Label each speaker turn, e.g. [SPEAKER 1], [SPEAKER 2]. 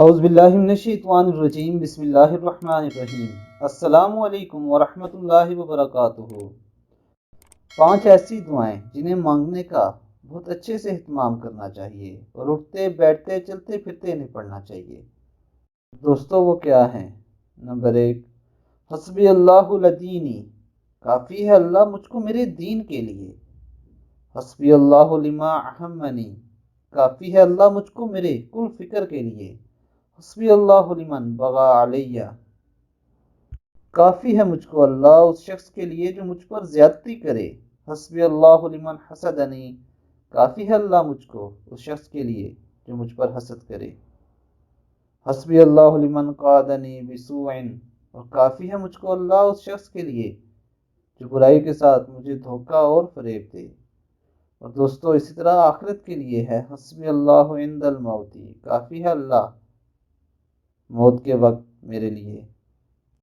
[SPEAKER 1] اعوذ باللہ من الشیطان الرجیم، بسم اللہ الرحمن الرحیم۔ السلام علیکم ورحمۃ اللہ وبرکاتہ۔ 5 ایسی دعائیں جنہیں مانگنے کا بہت اچھے سے اہتمام کرنا چاہیے اور اٹھتے بیٹھتے چلتے پھرتے نہیں پڑھنا چاہیے۔ دوستو وہ کیا ہیں؟ نمبر 1، حسبی اللہ لدینی، کافی ہے اللہ مجھ کو میرے دین کے لیے۔ حسبی اللہ لما اہمنی، کافی ہے اللہ مجھ کو میرے کل فکر کے لیے۔ حسبی اللہ لمن بغى علیہ، کافی ہے مجھ کو اللہ اس شخص کے لیے جو مجھ پر زیادتی کرے۔ حسبی اللہ لمن حسدنی، کافی ہے اللہ مجھ کو اس شخص کے لیے جو مجھ پر حسد کرے۔ حسبی اللہ لمن قادنی بسوء، اور کافی ہے مجھ کو اللہ اس شخص کے لیے جو برائی کے ساتھ مجھے دھوکہ اور فریب دے۔ اور دوستو اسی طرح آخرت کے لیے ہے، حسبی اللہ عند الموت، کافی ہے اللہ موت کے وقت میرے لیے۔